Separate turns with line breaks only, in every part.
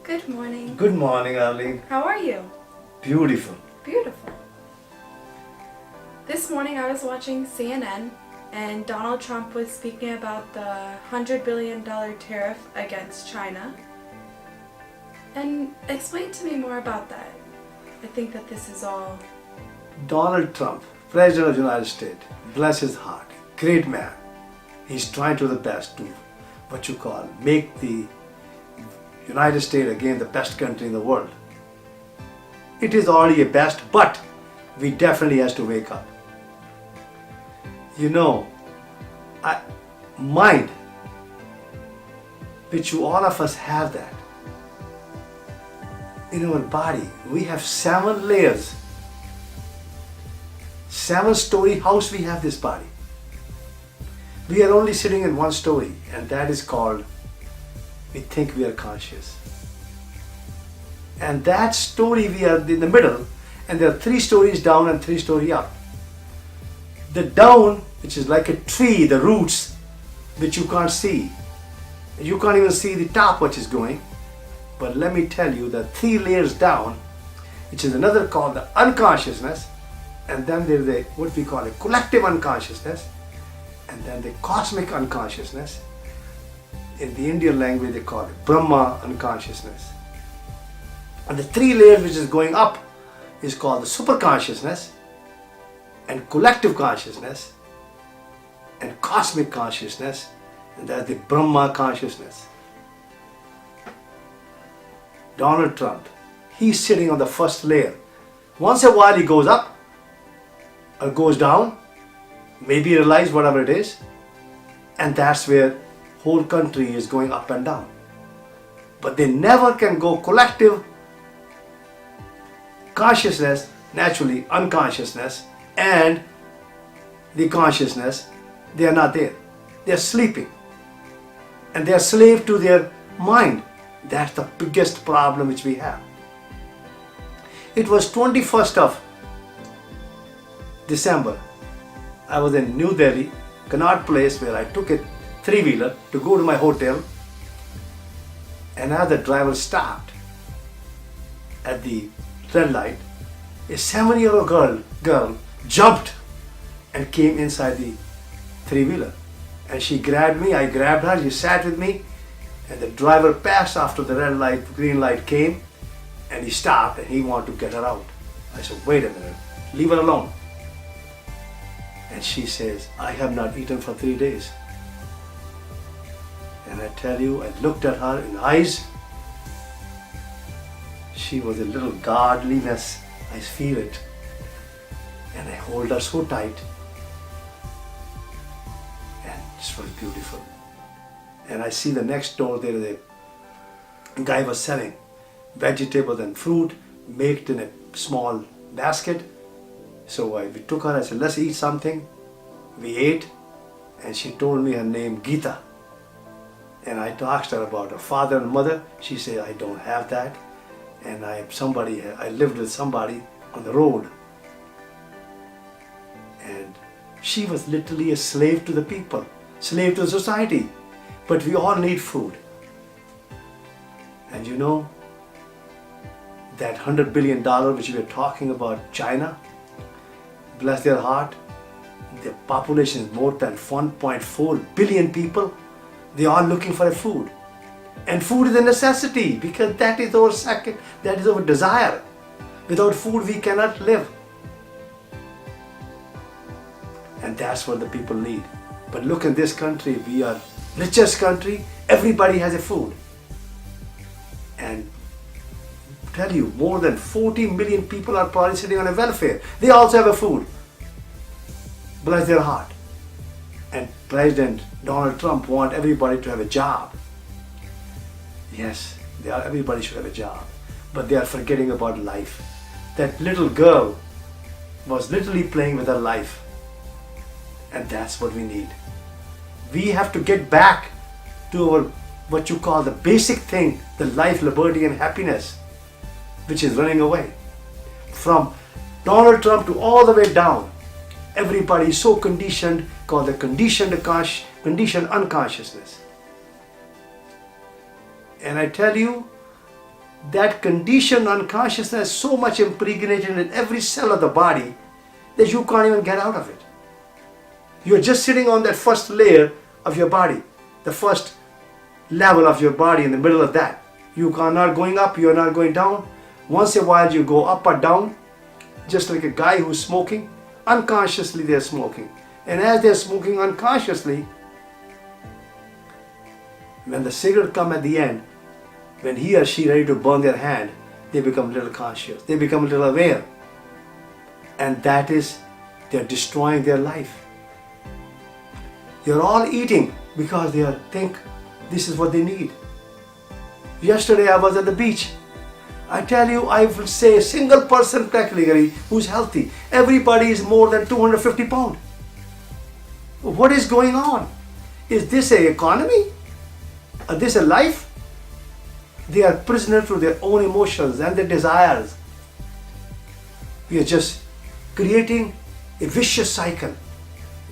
Good morning.
Good morning, Arlene.
How are you?
Beautiful.
Beautiful. This morning I was watching CNN and Donald Trump was speaking about the $100 billion tariff against China. And explain to me more about that. I think that this is all...
Donald Trump, President of the United States, bless his heart, great man. He's trying to do the best to make the United States again the best country in the world. It is already a best, but we definitely has to wake up. You know, mind, which all of us have that. In our body, we have 7 layers. 7-story house we have this body. We are only sitting in one story, and that is called, we think we are conscious. And that story we are in the middle, and there are 3 stories down and 3 stories up. The down, which is like a tree, the roots, which you can't see. You can't even see the top which is going. But let me tell you, the 3 layers down, which is another called the unconsciousness, and then there is what we call a collective unconsciousness, and then the cosmic unconsciousness. In the Indian language they call it Brahma unconsciousness. And the 3 layers which is going up is called the superconsciousness, and collective consciousness, and cosmic consciousness, and that's the Brahma consciousness. Donald Trump, he's sitting on the first layer. Once in a while he goes up or goes down, maybe realize whatever it is, and that's where whole country is going up and down. But they never can go collective consciousness, naturally unconsciousness, and the consciousness, they are not there. They are sleeping. And they are slave to their mind. That's the biggest problem which we have. It was 21st of December. I was in New Delhi, Connaught Place, where I took a 3-wheeler to go to my hotel. And as the driver stopped at the red light, a 7-year-old girl jumped and came inside the 3-wheeler. And she grabbed me, I grabbed her, she sat with me, and the driver passed after the red light, green light came, and he stopped and he wanted to get her out. I said, wait a minute, leave her alone. And she says, I have not eaten for 3 days. And I tell you, I looked at her in the eyes. She was a little godliness, I feel it. And I hold her so tight. And it was beautiful. And I see the next door there is a guy was selling vegetables and fruit made in a small basket. So we took her, I said, let's eat something. We ate, and she told me her name Geeta. And I asked her about her father and mother. She said, I don't have that. And I lived with somebody on the road. And she was literally a slave to the people, slave to the society. But we all need food. And you know, that $100 billion which we are talking about, China, bless their heart, their population is more than 1.4 billion people. They are looking for a food. And food is a necessity because that is our desire. Without food we cannot live. And that's what the people need. But look in this country, we are richest country, everybody has a food. And tell you, more than 40 million people are probably sitting on a welfare. They also have a food. Bless their heart. And President Donald Trump wants everybody to have a job. Yes, everybody should have a job. But they are forgetting about life. That little girl was literally playing with her life. And that's what we need. We have to get back to our, what you call the basic thing, the life, liberty and happiness, which is running away. From Donald Trump to all the way down, everybody is so conditioned, called the conditioned unconsciousness. And I tell you, that conditioned unconsciousness is so much impregnated in every cell of the body that you can't even get out of it. You're just sitting on that first layer of your body, the first level of your body in the middle of that. You are not going up, you are not going down. Once in a while you go up or down, just like a guy who's smoking. Unconsciously they're smoking. And as they're smoking unconsciously, when the cigarette comes at the end, when he or she ready to burn their hand, they become a little conscious. They become a little aware. And that is, they're destroying their life. They're all eating because they think this is what they need. Yesterday I was at the beach. I tell you, I will say a single person practically who's healthy. Everybody is more than 250 pounds. What is going on? Is this an economy? Is this a life? They are prisoners to their own emotions and their desires. We are just creating a vicious cycle.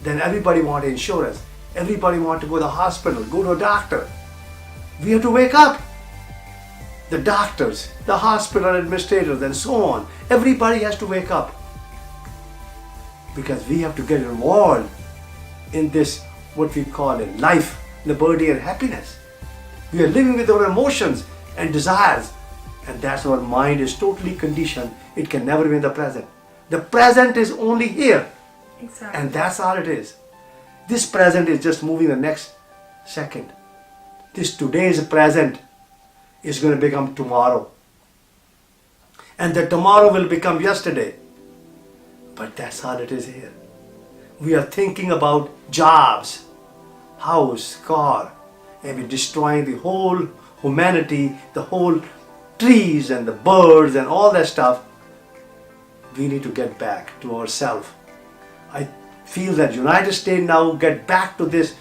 Then everybody wants insurance. Everybody wants to go to the hospital, go to a doctor. We have to wake up. The doctors, the hospital administrators, and so on. Everybody has to wake up. Because we have to get involved in this, what we call a life, liberty, and happiness. We are living with our emotions and desires. And that's our mind is totally conditioned. It can never be in the present. The present is only here.
Exactly.
And that's all it is. This present is just moving the next second. This today's present is going to become tomorrow. And the tomorrow will become yesterday. But that's all it is here. We are thinking about jobs, house, car, and we're destroying the whole humanity, the whole trees and the birds and all that stuff. We need to get back to ourselves. I feel that United States now get back to this.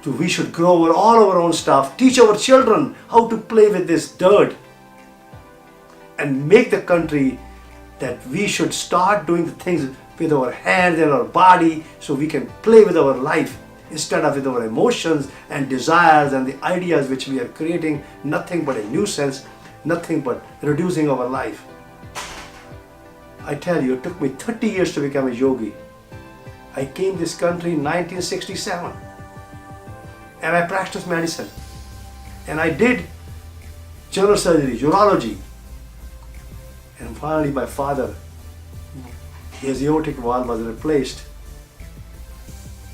We should grow all our own stuff, teach our children how to play with this dirt, and make the country that we should start doing the things with our hands and our body so we can play with our life instead of with our emotions and desires and the ideas which we are creating, nothing but a nuisance, nothing but reducing our life. I tell you, it took me 30 years to become a yogi. I came to this country in 1967 and I practiced medicine and I did general surgery, urology, and finally my father, his aortic valve was replaced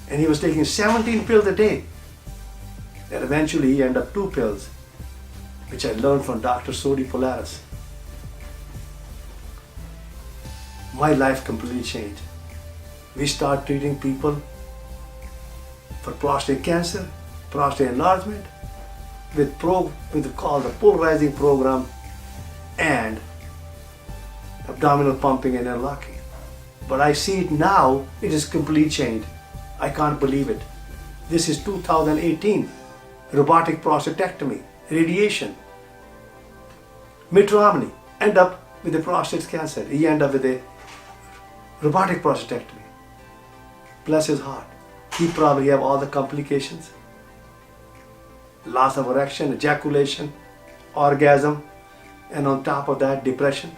and he was taking 17 pills a day, and eventually he ended up 2 pills, which I learned from Dr. Sodi Polaris. My life completely changed. We start treating people for prostate cancer, prostate enlargement, with called the polarizing program and abdominal pumping and unlocking. But I see it now, it is completely changed. I can't believe it. This is 2018, robotic prostatectomy, radiation. Mitt Romney end up with a prostate cancer. He end up with a robotic prostatectomy. Bless his heart. He probably have all the complications. Loss of erection, ejaculation, orgasm, and on top of that, depression.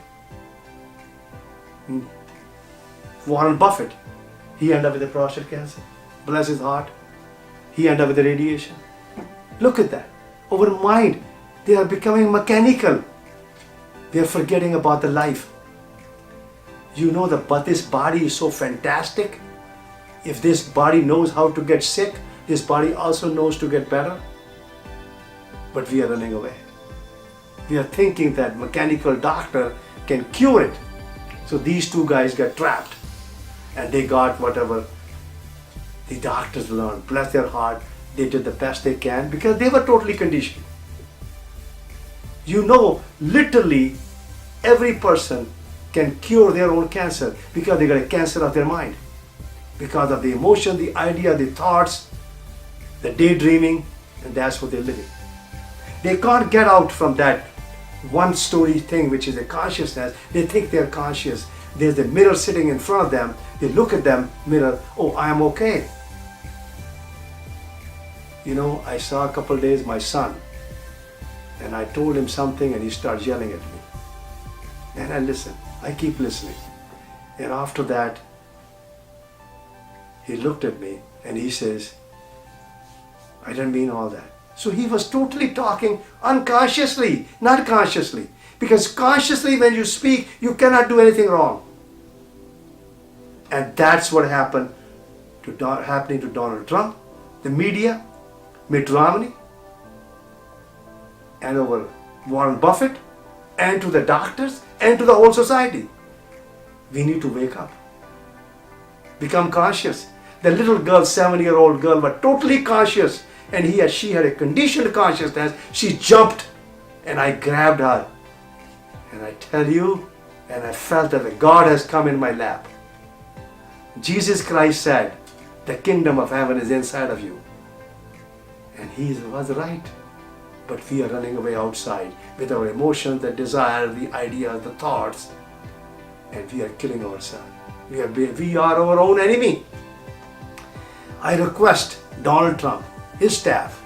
Warren Buffett, he ended up with a prostate cancer. Bless his heart. He ended up with the radiation. Look at that. Our mind, they are becoming mechanical. They are forgetting about the life. You know but this body is so fantastic. If this body knows how to get sick, this body also knows to get better. But we are running away. We are thinking that mechanical doctor can cure it. So these two guys got trapped and they got whatever the doctors learned. Bless their heart, they did the best they can because they were totally conditioned. You know, literally every person can cure their own cancer because they got a cancer of their mind. Because of the emotion, the idea, the thoughts, the daydreaming, and that's what they're living. They can't get out from that one story thing which is a consciousness. They think they're conscious. There's a mirror sitting in front of them. They look at them, mirror, oh, I am okay. You know, I saw a couple of days my son, and And I told him something and he started yelling at me. And I listened. I keep listening. And after that, he looked at me and he says, I didn't mean all that. So he was totally talking unconsciously, not consciously. Because consciously when you speak, you cannot do anything wrong. And that's what happened happening to Donald Trump, the media, Mitt Romney, and over Warren Buffett, and to the doctors, and to the whole society. We need to wake up. Become conscious. The little girl, 7-year-old girl, was totally conscious, and she had a conditioned consciousness. She jumped, and I grabbed her. And I tell you, and I felt that God has come in my lap. Jesus Christ said, the kingdom of heaven is inside of you. And he was right. But we are running away outside with our emotions, the desire, the ideas, the thoughts, and we are killing ourselves. We are our own enemy. I request Donald Trump, his staff,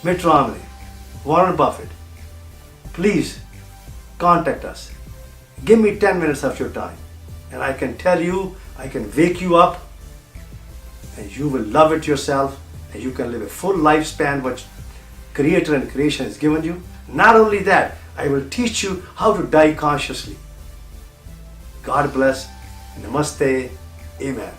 Mitt Romney, Warren Buffett, please contact us. Give me 10 minutes of your time, and I can tell you, I can wake you up, and you will love it yourself, and you can live a full lifespan which Creator and creation has given you. Not only that, I will teach you how to die consciously. God bless. Namaste. Amen.